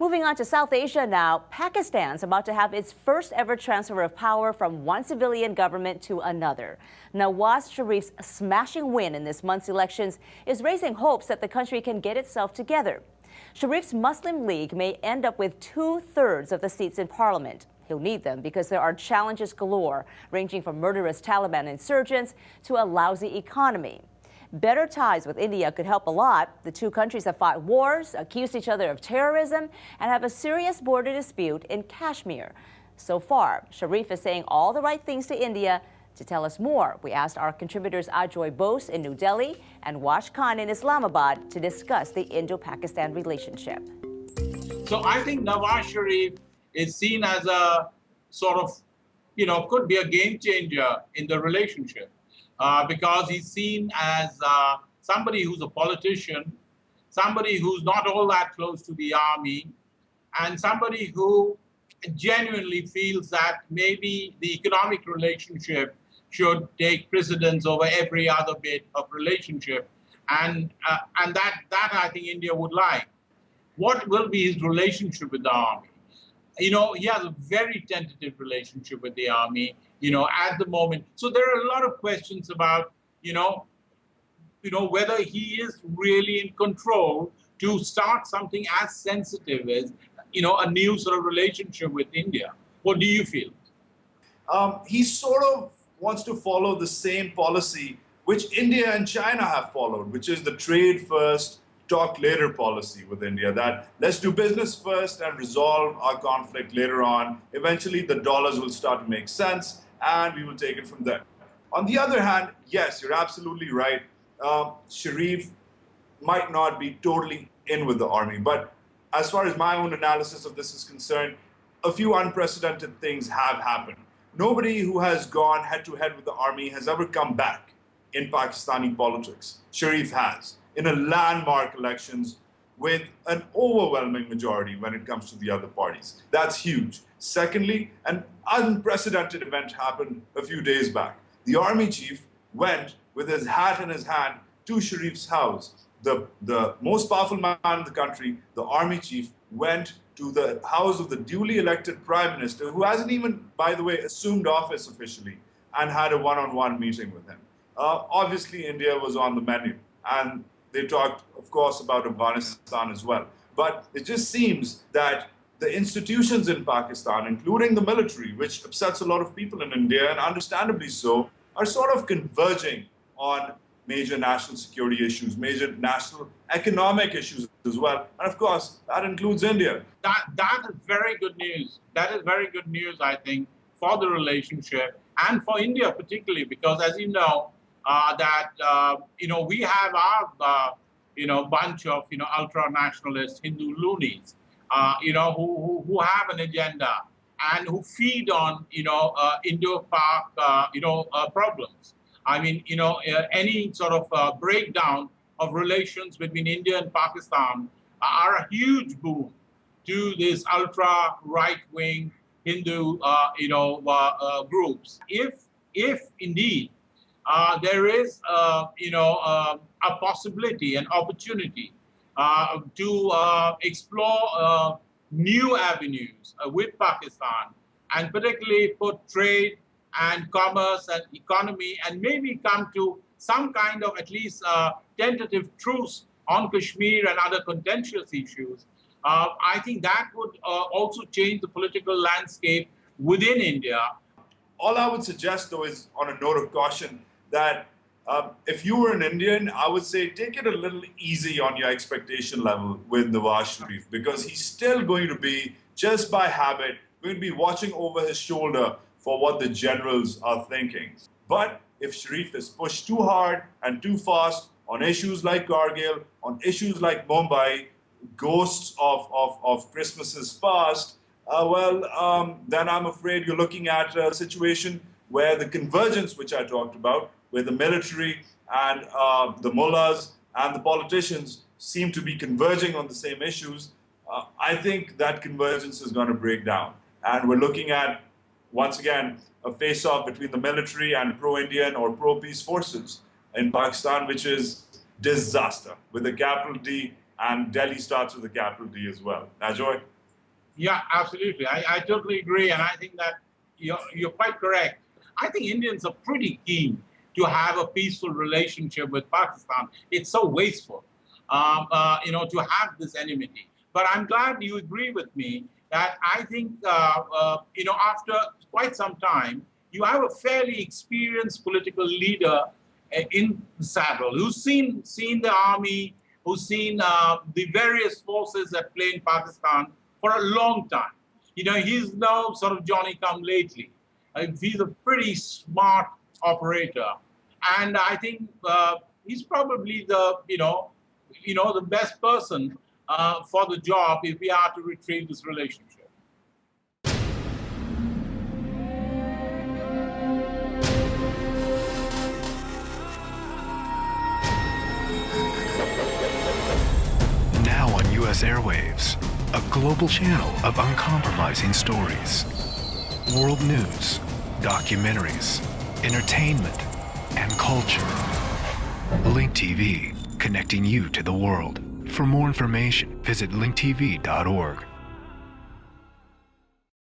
Moving on to South Asia now, Pakistan's about to have its first ever transfer of power from one civilian government to another. Nawaz Sharif's smashing win in this month's elections is raising hopes that the country can get itself together. Sharif's Muslim League may end up with 2/3 of the seats in parliament. He'll need them because there are challenges galore, ranging from murderous Taliban insurgents to a lousy economy. Better ties with India could help a lot. The two countries have fought wars, accused each other of terrorism, and have a serious border dispute in Kashmir. So far, Sharif is saying all the right things to India. To tell us more, we asked our contributors Ajoy Bose in New Delhi and Wash Khan in Islamabad to discuss the Indo-Pakistan relationship. So I think Nawaz Sharif is seen as a sort of, could be a game changer in the relationship. Because he's seen as somebody who's a politician, somebody who's not all that close to the army, and somebody who genuinely feels that maybe the economic relationship should take precedence over every other bit of relationship, and that I think India would like. What will be his relationship with the army? He has a very tentative relationship with the army, at the moment. So there are a lot of questions about, whether he is really in control to start something as sensitive as, a new sort of relationship with India. What do you feel? He sort of wants to follow the same policy which India and China have followed, which is the trade first, talk later policy with India, that let's do business first and resolve our conflict later on. Eventually, the dollars will start to make sense and we will take it from there. On the other hand, yes, you're absolutely right. Sharif might not be totally in with the army, but as far as my own analysis of this is concerned, a few unprecedented things have happened. Nobody who has gone head-to-head with the army has ever come back in Pakistani politics. Sharif has, in a landmark elections with an overwhelming majority when it comes to the other parties. That's huge. Secondly, an unprecedented event happened a few days back. The army chief went with his hat in his hand to Sharif's house. The most powerful man in the country, the army chief, went to the house of the duly elected prime minister, who hasn't even, by the way, assumed office officially, and had a one-on-one meeting with him. Obviously, India was on the menu, and they talked, of course, about Afghanistan as well. But it just seems that the institutions in Pakistan, including the military, which upsets a lot of people in India, and understandably so, are sort of converging on major national security issues, major national economic issues as well. And of course, that includes India. That is very good news. That is very good news, I think, for the relationship and for India particularly, because as you know, we have our, bunch of, ultra-nationalist Hindu loonies, who have an agenda and who feed on, Indo-Pak, problems. I mean, any sort of breakdown of relations between India and Pakistan are a huge boon to this ultra-right-wing Hindu, groups. If indeed there is, a possibility, an opportunity to explore new avenues with Pakistan, and particularly put trade and commerce and economy, and maybe come to some kind of at least tentative truce on Kashmir and other contentious issues, I think that would also change the political landscape within India. All I would suggest, though, is on a note of caution, that if you were an Indian, I would say take it a little easy on your expectation level with Nawaz Sharif, because he's still going to be, just by habit, going to be watching over his shoulder for what the generals are thinking. But if Sharif is pushed too hard and too fast on issues like Kargil, on issues like Mumbai, ghosts of Christmases past, then I'm afraid you're looking at a situation where the convergence which I talked about, where the military and the mullahs and the politicians seem to be converging on the same issues, I think that convergence is going to break down. And we're looking at, once again, a face-off between the military and pro-Indian or pro-peace forces in Pakistan, which is disaster, with a capital D, and Delhi starts with a capital D as well. Ajoy? Yeah, absolutely. I totally agree, and I think that you're quite correct. I think Indians are pretty keen to have a peaceful relationship with Pakistan. It's so wasteful, to have this enmity. But I'm glad you agree with me that I think, after quite some time, you have a fairly experienced political leader in the saddle who's seen the army, who's seen the various forces at play in Pakistan for a long time. He's no sort of Johnny come lately. He's a pretty smart operator, and I think he's probably the best person for the job if we are to retrieve this relationship. Now on U.S. airwaves, a global channel of uncompromising stories. World news, documentaries, entertainment, and culture. Link TV, connecting you to the world. For more information, visit linktv.org.